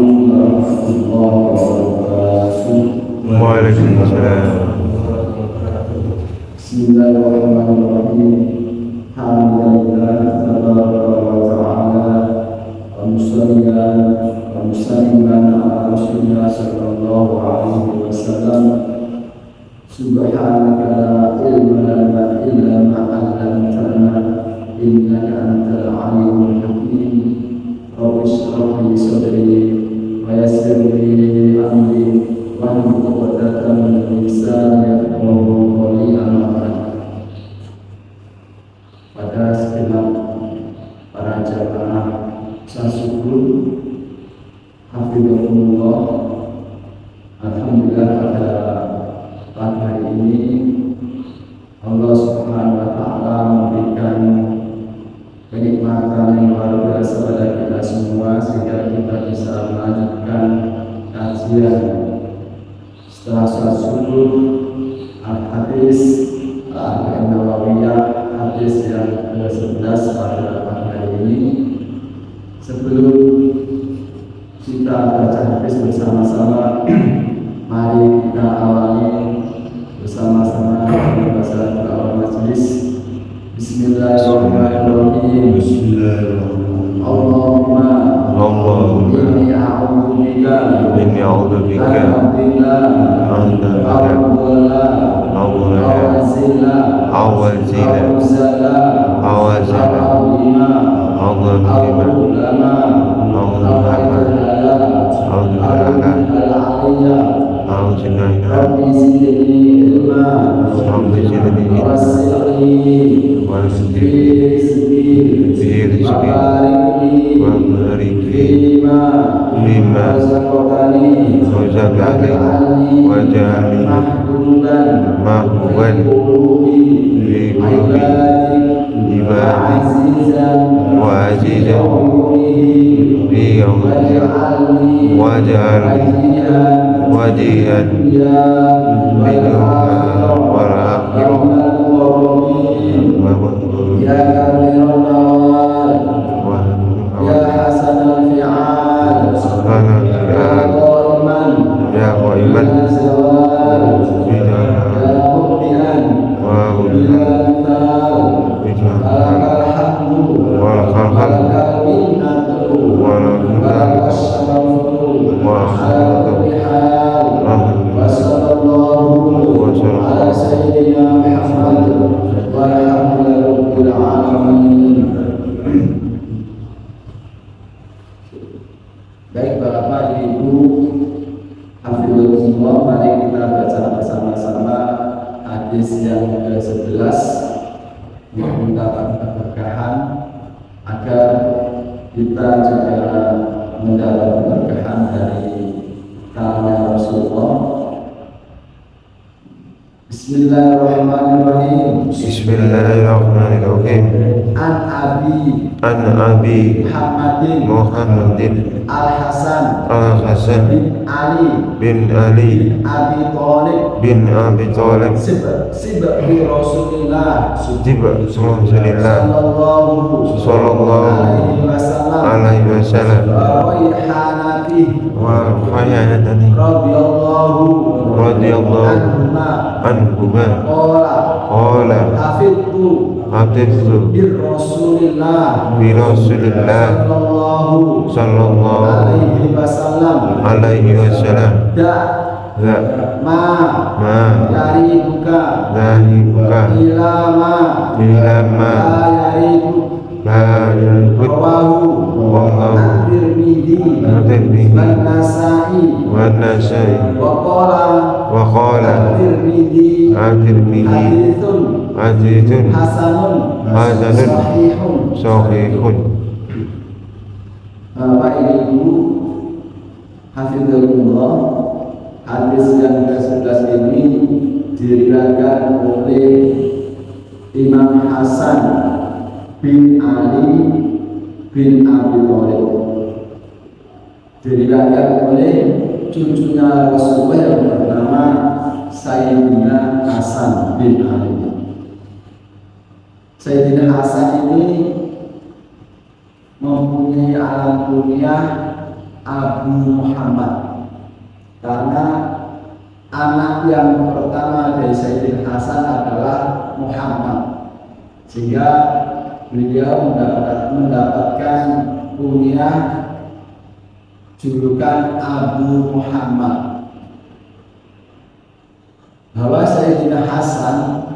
warahmatullahi wabarakatuh. Waalaikumsalam. Bismillahirrahmanirrahim. Alhamdulillah tabaraka wa ta'ala wa musalliman wa musalliman ala rasulillah sallallahu alaihi wasallam. Subhanaka la ilma lana illa ma 'allamtana innaka antal alimul hakim. Rabbi shrah li sadri wa yassir li amri wahlul 'uqdatam min lisani yafqahu qawli. Pada segenap para jamaah Sasukur hafizahumullah, alhamdulillah pada pagi hari ini Allah Subhanahu wa taala memberikan kenikmatan yang luar biasa pada kita semua sehingga kita bisa melanjutkan kajian setelah salat subuh al-hadis al-Nawawiyah, hadis yang ke-11 pada pagi hari ini. Sebelum kita baca hadis bersama-sama, mari kita awali bersama-sama membaca doa majelis. Bismillahirrahmanirrahim. Allahumma inni a'udzubika Inni a'udzubika Baik Bapak Ibu hafizahumullah, mari kita baca bersama-sama hadis yang ke-11 yang mendapat keberkahan agar kita juga mendapat keberkahan dari kalamnya Rasulullah. Bismillahirrahmanirrahim. Bismillahirrahmanirrahim. An Abi Muhammadin Al-Hasan bin Ali bin Abi Thalib Sibbi Rasulillah sallallahu alaihi wasallam wa khayanatani radhiyallahu anhuma qala hafidtu bi Rasulillah sallallahu alaihi wasallam ma dari buka ilama la yaribut wallahu at-Tirmidzi wan Nasai wa qala at-Tirmidzi hadithun hasanun sahihun. Bapak Ibu hafizahumullah, hadis yang ke-11 ini diriwayatkan oleh Imam Hasan bin Ali bin Abi Thalib, diriwayatkan oleh cucunya Rasulullah yang bernama Sayyidina Hasan bin Ali. Sayyidina Hasan ini mempunyai alam kuliah Abu Muhammad, karena anak yang pertama dari Sayyidina Hasan adalah Muhammad, sehingga beliau mendapatkan kunyah julukan Abu Muhammad. Bahwa Sayyidina Hasan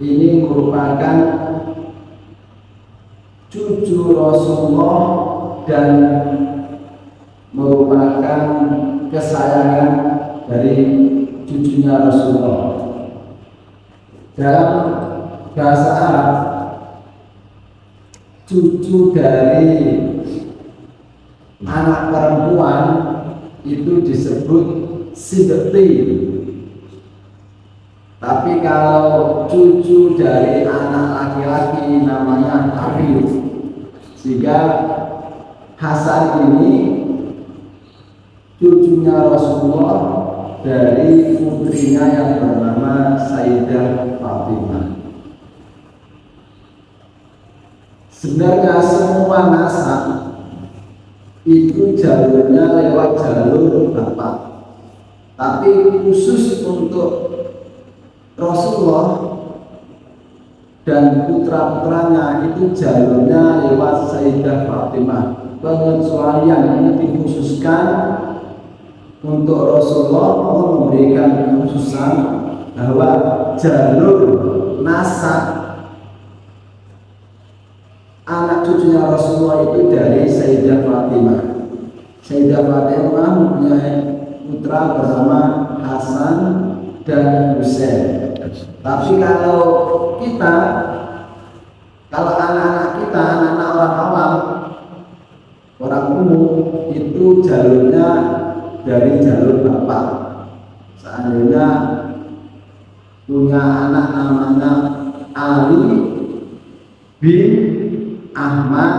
ini merupakan cucu Rasulullah dan merupakan kesayangan dari cucunya Rasulullah. Dalam bahasa Arab, cucu dari anak perempuan itu disebut sibti. Tapi kalau cucu dari anak laki-laki namanya Habib. Sehingga Hasan ini cucunya Rasulullah dari putrinya yang bernama Sayyidah Fatimah. Sebenarnya semua nasab itu jalurnya lewat jalur bapak, tapi khusus untuk Rasulullah dan putra-putranya itu jalurnya lewat Sayyidah Fatimah. Pengecualian ini dikhususkan untuk Rasulullah, Allah memberikan kekhususan bahwa jalur nasab anak cucunya Rasulullah itu dari Sayyidah Fatimah. Sayyidah Fatimah mempunyai putra bernama Hasan dan Husain. Tapi kalau anak-anak kita, anak-anak orang awam, orang umum, itu jalurnya dari jalur bapak. Seandainya punya anak namanya Ali bin Ahmad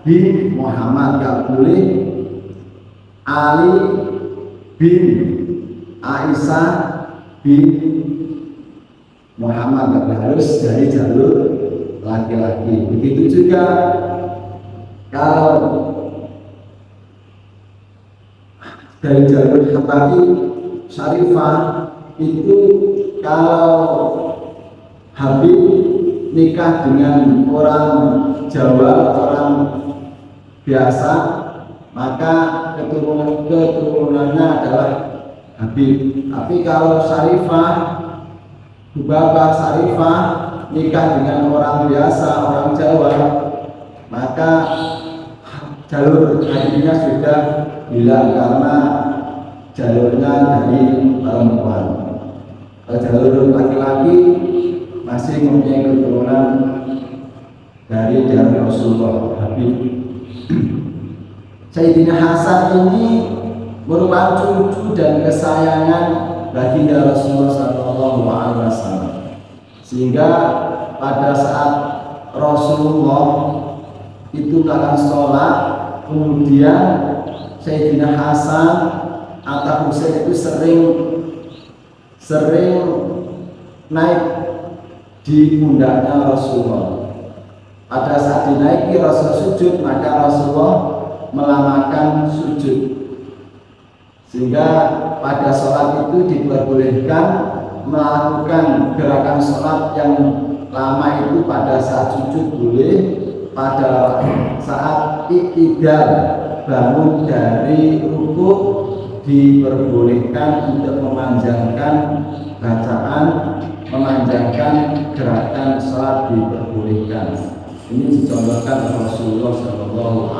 bin Muhammad, gak boleh Ali bin Aisyah bin Muhammad, harus dari jalur laki-laki. Begitu juga kalau dari jalur Habib Syarifah itu, kalau Habib nikah dengan orang Jawa, orang biasa, maka keturunannya adalah Habib. Tapi kalau Syarifah, Bapak Syarifah nikah dengan orang biasa, orang Jawa, maka jalur Habibnya sudah hilang karena jalurnya dari perempuan. Kalau jalur laki-laki masih mempunyai keturunan dari Rasulullah Habib. Sayyidina Hasan ini merupakan cucu dan kesayangan baginda Rasulullah SAW. Sehingga pada saat Rasulullah itu akan sholat, kemudian Sayyidina Hasan atau Husain itu sering naik di pundaknya Rasulullah. Pada saat dinaiki Rasul sujud, maka Rasulullah melamakan sujud. Sehingga pada sholat itu diperbolehkan melakukan gerakan sholat yang lama itu pada saat sujud boleh, pada saat iktidal bangun dari rukuk diperbolehkan untuk memanjangkan bacaan, memanjangkan gerakan sholat diperbolehkan. Ini dicontohkan Rasulullah SAW.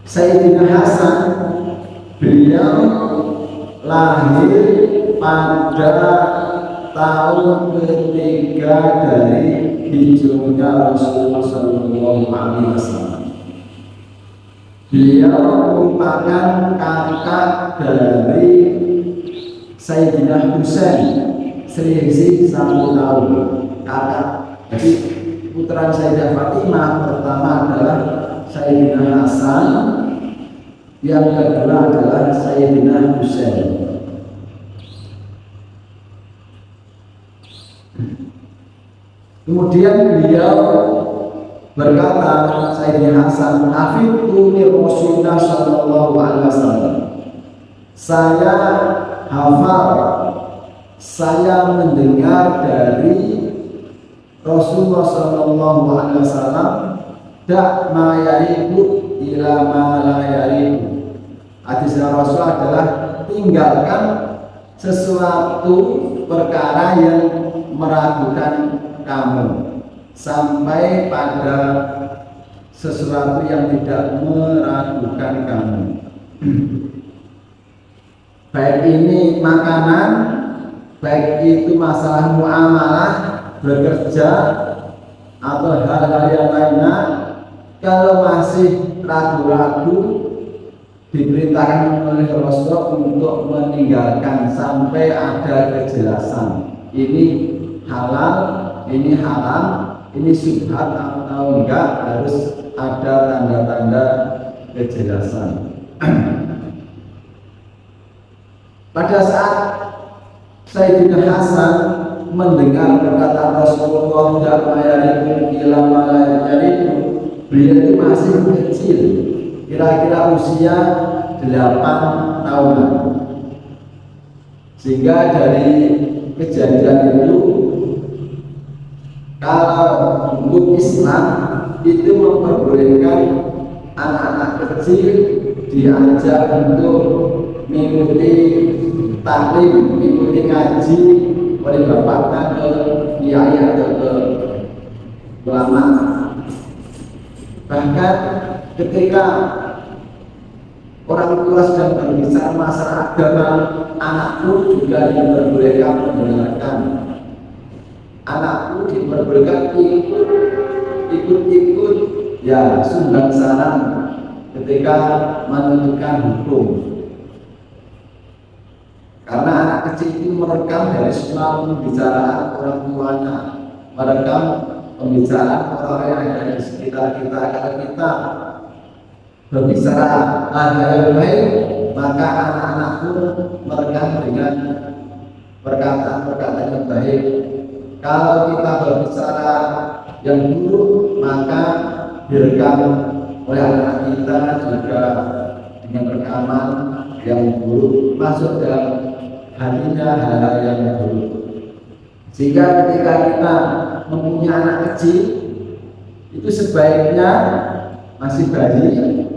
Sayyidina Hasan, beliau lahir pada tahun ketiga dari hijrahnya Rasulullah SAW. Beliau merupakan kakak dari Sayyidina Husain, selisih 1 tahun kakak. Jadi putra Sayyidah Fatimah pertama adalah Sayyidina Hasan, yang kedua adalah Sayyidina Husain. Kemudian beliau Berkata Sayyidina Hasan, hafidtu min Rasulullah sallallahu alaihi wasallam. Saya hafal, saya mendengar dari Rasulullah sallallahu alaihi wasallam, dak ma yaribu ila ma la yaribu. Hadisnya Rasul adalah tinggalkan sesuatu perkara yang meragukan kamu sampai pada sesuatu yang tidak meragukan kamu. Baik ini makanan, baik itu masalah muamalah, bekerja, atau hal-hal yang lainnya, kalau masih ragu-ragu, diperintahkan oleh Rasul untuk meninggalkan sampai ada kejelasan. Ini halal, ini haram, ini syubhat atau enggak, harus ada tanda-tanda kejelasan. Pada saat Sayyidina Hasan mendengar perkataan Rasulullah dan mayarikum ila malayarikum, beliau itu masih kecil, kira-kira usia 8 tahunan. Sehingga dari kejadian itu, kalau hukum Islam itu memperbolehkan anak-anak kecil diajak untuk mengikuti taklim, mengikuti ngaji oleh bapaknya ke kiai atau ke ulama. Bahkan ketika orang tua sedang berbicara masalah agama, anakku juga diperbolehkan mendengarkan. Anakku diperbolehkan ikut ya sumbang saran ketika menentukan hukum. Karena anak kecil itu merekam dari semua pembicaraan orang tuanya, merekam pembicaraan orang yang ada di sekitar kita. Kalau kita berbicara hal yang baik, maka anak-anak pun merekam dengan perkataan-perkataan yang baik. Kalau kita berbicara yang buruk, maka direkam oleh anak kita juga dengan rekaman yang buruk, masuk dalam hatinya hal-hal yang buruk. Sehingga ketika kita mempunyai anak kecil, itu sebaiknya masih bayi,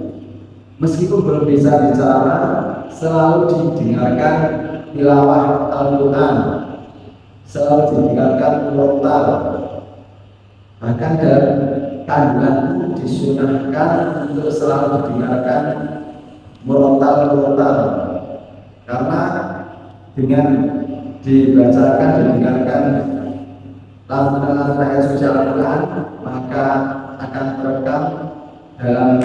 meskipun belum bisa bicara, selalu didengarkan tilawah Al-Quran, selalu didengarkan murotal. Bahkan dalam kandungan disunahkan untuk selalu didengarkan murotal, karena dengan dibacakan, didengarkan lantunan ayat suci Al-Quran, maka akan terekam dalam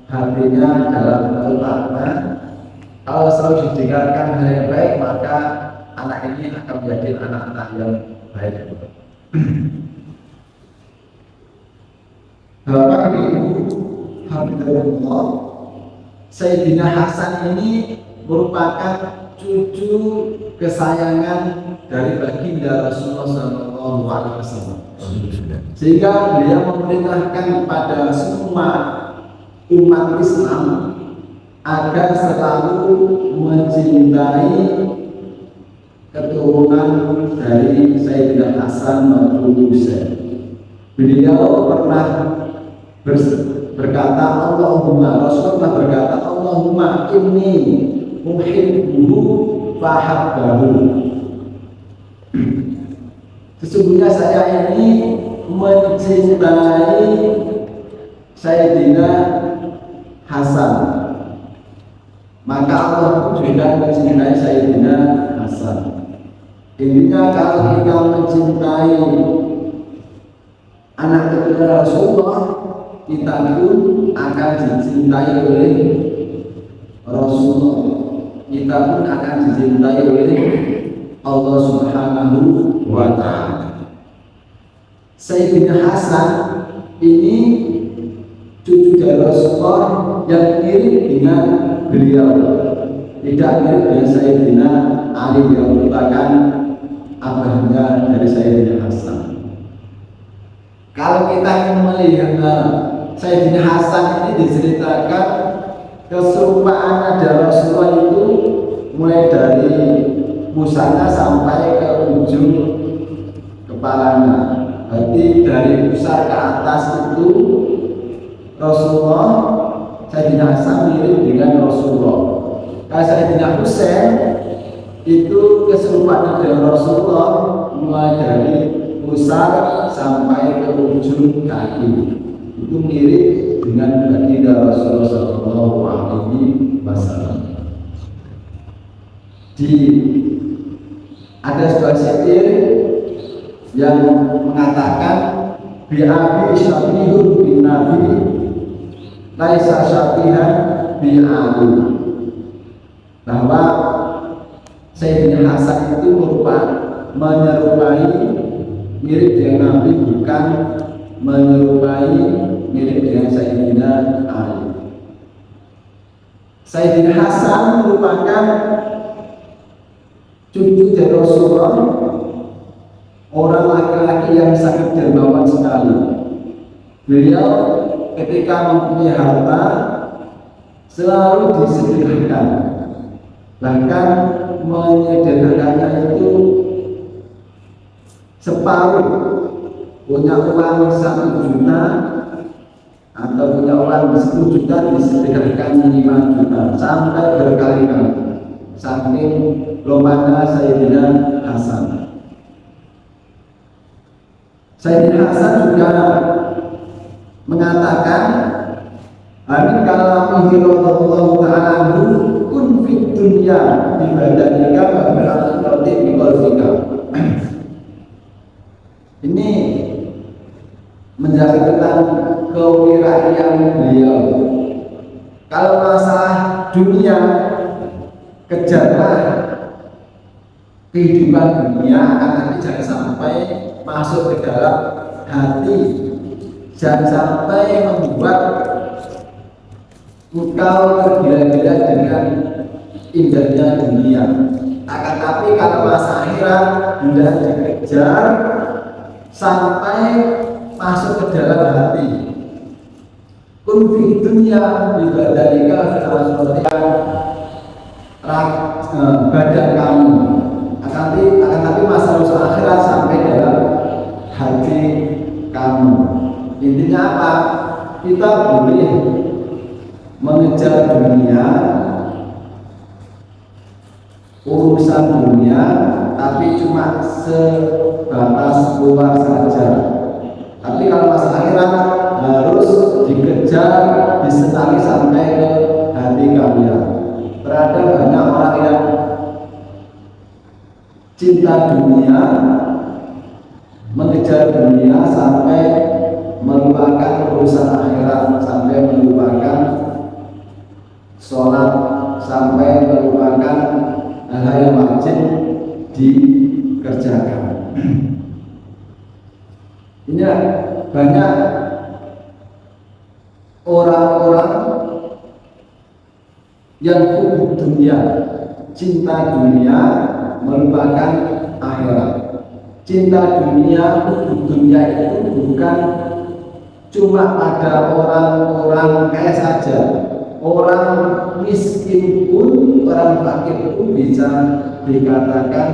hatinya, dalam otaknya. Kalau selalu didengarkan hal yang baik, maka anak ini akan menjadi anak-anak yang baik. Bapak Ibu Alhamdulillah, Sayyidina Hasan ini merupakan cucu kesayangan dari baginda Rasulullah SAW. Sehingga beliau memerintahkan kepada semua umat Islam agar selalu mencintai keturunan dari Sayyidina Hasan maupun Husain. Beliau pernah berkata, Rasulullah berkata, Allahumma inni uhibbuhu fahabbahu. Sesungguhnya saya ini mencintai Sayyidina Hasan, maka Allah juga mencintai Sayyidina Hasan. Intinya kalau kita mencintai anak keturunan Rasulullah, kita pun akan dicintai oleh Rasulullah. Kita pun akan dicintai oleh Allah Subhanahu wa Ta'ala. Sayyidina Hasan ini cucu dari Rasulullah yang mirip dengan beliau, tidak mirip dengan Sayyidina Ali yang merupakan abahnya dari Sayyidina Hasan. Kalau kita ingin melihat Sayyidina Hasan ini diceritakan keserupaan ada Rasulullah itu mulai dari pusatnya sampai ke ujung kepalanya. Berarti dari pusat ke atas itu Rasulullah, Sayyidina Hasan mirip dengan Rasulullah. Kalau Sayyidina Husain itu keserupaan dengan Rasulullah mulai dari pusat sampai ke ujung kaki. Itu mirip dengan baginda Rasulullah Shallallahu Alaihi Wasallam. Ada sebuah syair yang mengatakan bi'abi syabihun bin nabi laisa syabihan bi'ali, bahwa Sayyidina Hasan itu menyerupai mirip dengan Nabi, bukan menyerupai mirip dengan Sayyidina Ali. Sayyidina Hasan merupakan cucu dari Rasulullah, orang laki-laki yang sangat dermawan sekali. Beliau ketika mempunyai harta selalu disederhanakan, bahkan menyederhanakannya itu separuh. Punya uang 1 juta atau punya uang 10 juta disederhanakan 5 juta sampai berkali-kali, saking lompatnya Sayyidina Hasan. Sayyidina Hasan juga mengatakan amin kalamihi radhiyallahu ta'ala kun fid dunya bi badanika wa bil akhirati bi qalbika. Ini menjadi tentang kewirausahaan beliau. Kalau masalah dunia, kejarlah kehidupan dunia, akan tapi jangan sampai masuk ke dalam hati, jangan sampai membuat engkau tergila-gila dengan indahnya dunia. Akan tapi kalau masa akhirat hendak dikejar sampai masuk ke dalam hati. Kun fi dunya bi badalika badan kamu, akan tapi masa akhirat sampai dalam hati kamu. Intinya apa? Kita boleh mengejar dunia, urusan dunia, tapi cuma sebatas luar saja. Tapi kalau masa akhirat harus dikejar, disenangi sampai ke hati kalian. Berada banyak orang yang cinta dunia, mengejar dunia sampai melupakan urusan akhirat, sampai melupakan sholat, sampai melupakan hal-hal yang wajib dikerjakan. Ini banyak orang-orang yang hubung dunia, cinta dunia, melupakan akhirat. Cinta dunia, hubung dunia itu bukan cuma pada orang-orang kaya saja. Orang miskin pun, orang fakir pun bisa dikatakan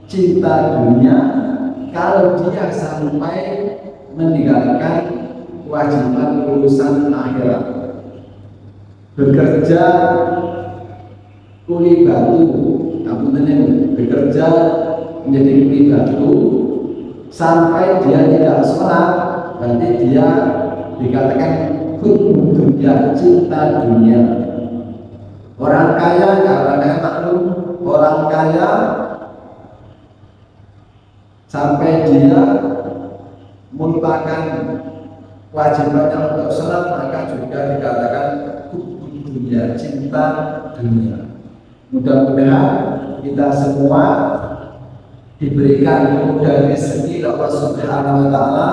cinta dunia kalau dia sampai meninggalkan kewajiban urusan akhirat. Bekerja kuli batu, bekerja menjadi kuli batu sampai dia tidak sholat, berarti dia dikatakan hubung dunia, cinta dunia. Orang kaya, kalau kaya maklum, orang kaya sampai dia melupakan kewajibannya untuk sholat, maka juga dikatakan hubung dunia, cinta dunia. Mudah-mudahan kita semua diberikan kemudahan rezeki Allah Subhanahu wa Ta'ala,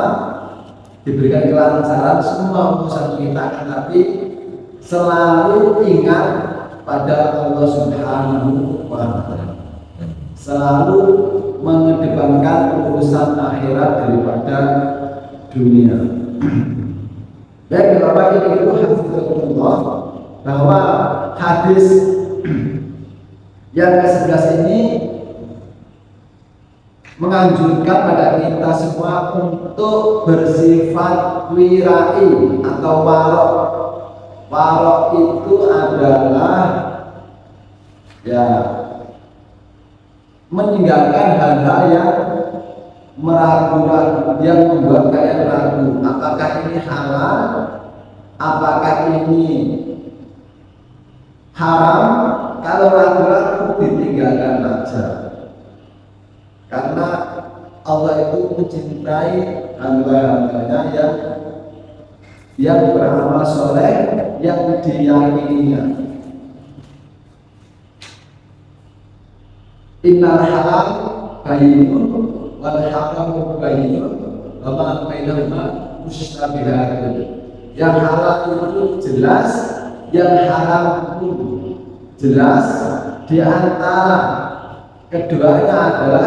diberikan kelancaran semua urusan kita, tapi selalu ingat pada Allah Subhanahu wa Ta'ala, selalu mengedepankan urusan akhirat daripada dunia. Baik Bapak Ibu hafizahumullah, bahwa hadis yang ke-11 ini menganjurkan pada kita semua untuk bersifat wirai atau warok. Warok itu adalah ya meninggalkan hal-hal yang meragu-ragu, yang membuat kalian ragu apakah ini halal, apakah ini haram. Kalau ragu-ragu ditinggalkan saja, karena Allah itu mencintai hamba-hambanya yang beramal soleh, yang diyakininya. Innal halal bayyinun wal haram bayyinun wa ma bainahuma mustabihatun. Yang halal itu jelas, yang haram itu jelas. Di antara keduanya adalah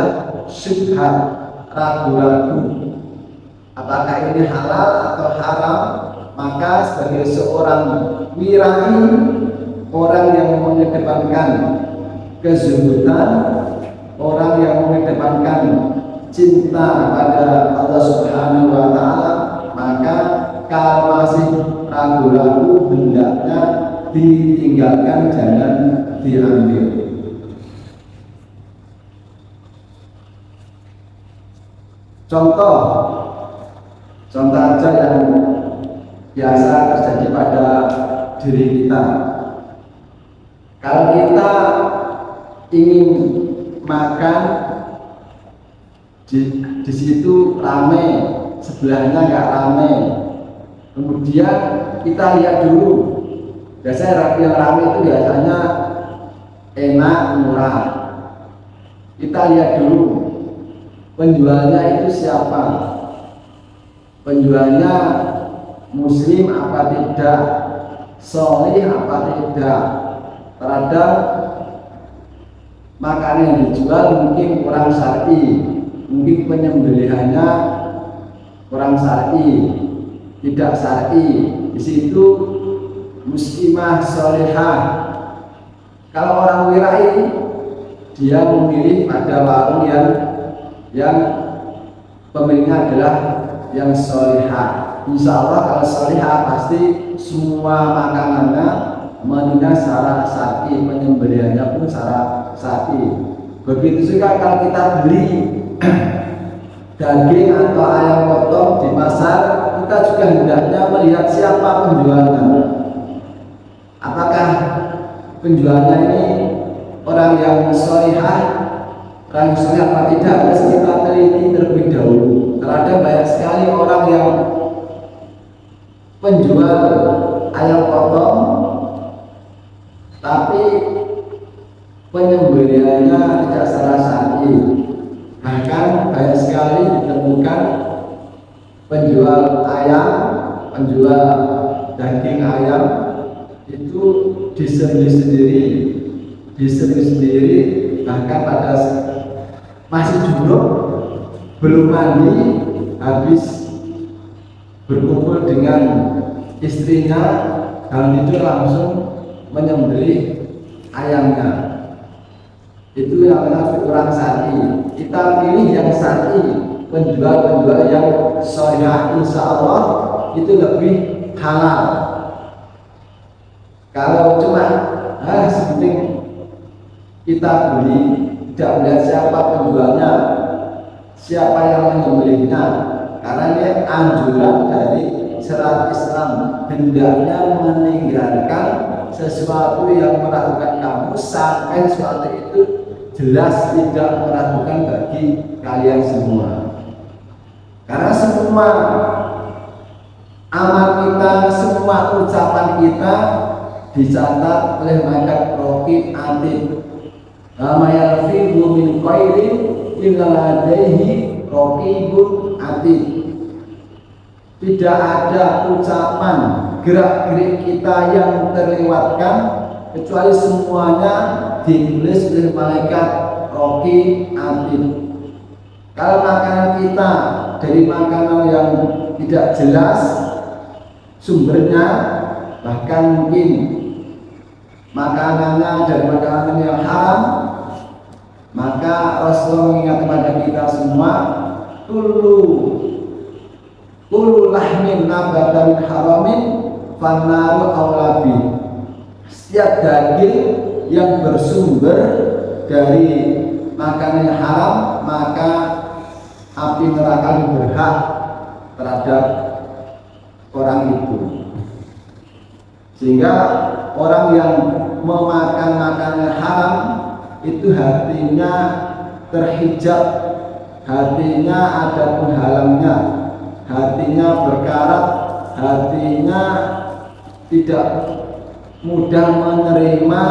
syubhat, ragu-ragu apakah ini halal atau haram. Maka sebagai seorang wirai, orang yang mengedepankan kezuhudan, orang yang mengedepankan cinta pada Allah Subhanahu wa Ta'ala, maka kalau masih ragu-ragu hendaknya ditinggalkan, jangan diambil. Contoh aja yang biasa terjadi pada diri kita. Kalau kita ingin makan di situ rame, sebelahnya nggak rame, kemudian kita lihat dulu. Biasanya yang rame itu biasanya enak, murah. Kita lihat dulu penjualnya itu siapa, penjualnya muslim apa tidak, sholih apa tidak, terhadap makanan yang dijual mungkin kurang syar'i, mungkin penyembelihannya kurang syar'i, tidak syar'i. Di situ muslimah sholihah. Kalau orang wirai, dia memilih pada warung yang pemiliknya adalah yang sholihah. Insya Allah kalau sholihah pasti semua makanannya menindak secara syar'i, penyembelihannya pun secara syar'i. Begitu juga kalau kita beli daging atau ayam potong di pasar, kita juga hendaknya melihat siapa penjualnya. Apakah penjualnya ini orang yang sholihah, orang yang sholih apa tidak? Harus kita teliti terlebih dahulu. Terhadap banyak sekali orang yang penjual ayam potong tapi penyembelihannya tidak secara syar'i. Bahkan banyak sekali ditemukan penjual ayam, penjual daging ayam itu disembelih sendiri, bahkan pada masih junub, belum mandi, habis berkumpul dengan istrinya, dan itu langsung menyembelih ayamnya. Itu yang namanya kurang syar'i. Kita pilih yang syar'i, penjual-penjual yang sholihah, insya Allah itu lebih halal. Kalau cuma sepenting kita beli, tidak melihat siapa penjualnya, siapa yang menyembelihnya, karena ini anjuran dari syariat Islam, hendaknya meninggalkan sesuatu yang meragukan kamu sampai sesuatu itu jelas tidak meragukan bagi kalian semua. Karena semua amal kita, semua ucapan kita dicatat oleh malaikat raqib atid. Lama yalfidu min qairin illa ladaihi raqibun atid. Tidak ada ucapan, gerak-gerik kita yang terlewatkan kecuali semuanya ditulis oleh malaikat raqib atid. Kalau makanan kita dari makanan yang tidak jelas sumbernya, bahkan mungkin makanannya dari makanan yang haram, maka Rasulullah mengingat kepada kita semua, kullu lahmin nabata min haramin fannaru aulabi. Setiap daging yang bersumber dari makanan yang haram, maka api neraka berhak terhadap orang itu. Sehingga orang yang memakan makanan haram itu hatinya terhijab, hatinya ada penghalangnya, hatinya berkarat, hatinya tidak mudah menerima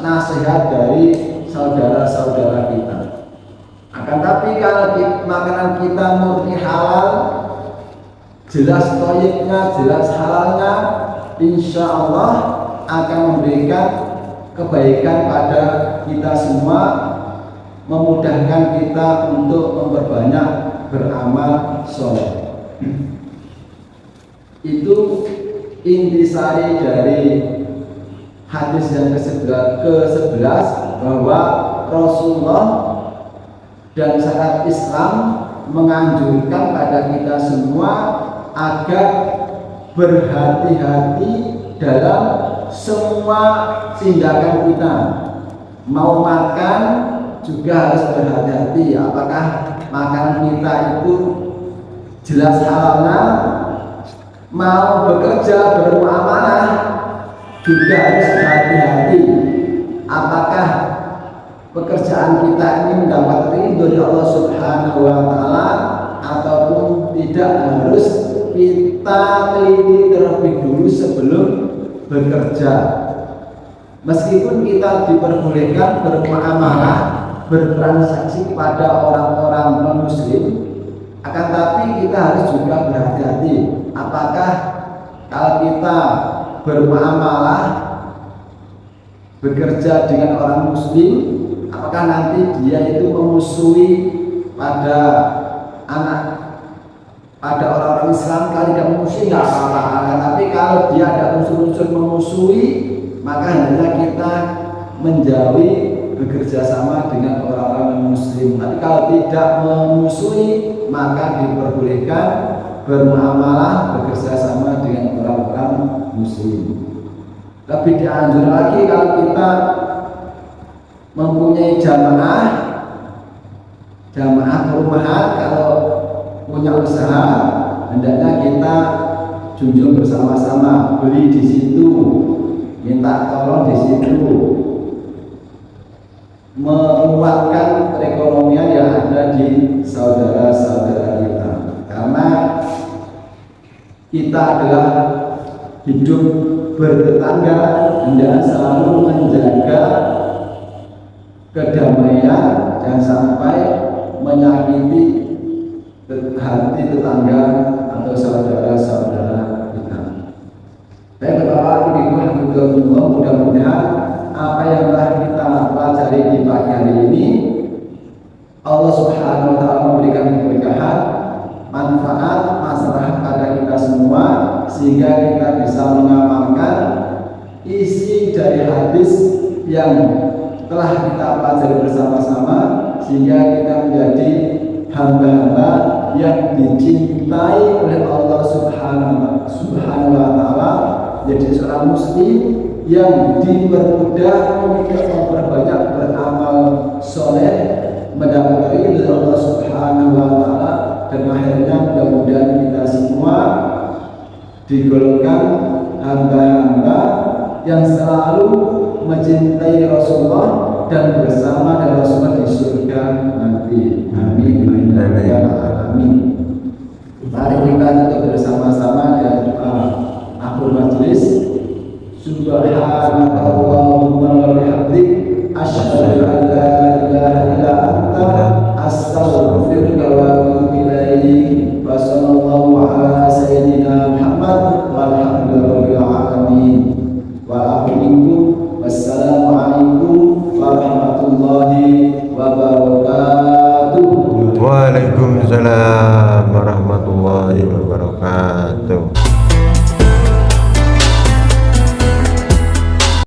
nasihat dari saudara-saudara kita. Akan tapi kalau makanan kita murni halal, jelas thayyibnya, jelas halalnya, insya Allah akan memberikan kebaikan pada kita semua, memudahkan kita untuk memperbanyak beramal soleh. Itu intisari dari hadis yang ke-11, bahwa Rasulullah dan syariat Islam menganjurkan pada kita semua agar berhati-hati dalam semua tindakan kita. Mau makan juga harus berhati-hati, apakah makanan kita itu jelas halalnya. Mau bekerja, bermuamalah juga harus berhati-hati, apakah pekerjaan kita ini mendapat ridho dari Allah Subhanahu wa Ta'ala ataupun tidak. Harus kita teliti terlebih dulu sebelum bekerja. Meskipun kita diperbolehkan bermuamalah, bertransaksi kepada orang-orang non-muslim, akan tapi kita harus juga berhati-hati, apakah kalau kita bermuamalah, bekerja dengan orang muslim, apakah nanti dia itu memusuhi pada orang-orang Islam. Kalau tidak memusuhi nggak apa-apa, tapi kalau dia ada unsur-unsur memusuhi, maka hendaknya kita menjauhi bekerja sama dengan orang-orang muslim. Tapi kalau tidak memusuhi, maka diperbolehkan bermuamalah, bekerja sama dengan orang-orang muslim. Lebih dianjur lagi kalau kita mempunyai jamaah perumahan, kalau punya usaha, hendaknya kita junjung bersama-sama, beli di situ, minta tolong di situ, menguatkan perekonomian yang ada di saudara-saudara kita. Karena kita adalah hidup bertetangga, hendaknya selalu menjaga kedamaian, jangan sampai menyakiti hati tetangga atau saudara-saudara kita. Baik Bapak Ibu, mudah-mudahan apa yang telah kita pelajari di pagi hari ini, Allah Subhanahu wa Ta'ala memberikan keberkahan, manfaat, maslahat pada kita semua, sehingga kita bisa mengamalkan isi dari hadis yang telah kita pelajari bersama-sama, sehingga kita menjadi hamba-hamba yang dicintai oleh Allah Subhanahu wa Ta'ala, jadi seorang muslim yang dipermudah untuk memperbanyak beramal soleh, mendapat ridho Allah Subhanahu wa Ta'ala, dan akhirnya mudah-mudahan kita semua digolongkan hamba-hamba yang selalu mencintai Rasulullah dan bersama dengan Rasulullah di surga nanti. Amin. Amin. Mari kita tutup bersama-sama dengan doa akhir majelis. Subhanallahumma wa bihamdik, asyhadu an la ilaha illa anta, astaghfiruka wa atubu ilaik. Wa sallallahu ala sayyidina Muhammad walhamdulillahi alamin. Wa akhirinku wassalamualaikum warahmatullahi wabarakatuh. Waalaikumsalam warahmatullahi wabarakatuh. wabarakatuh.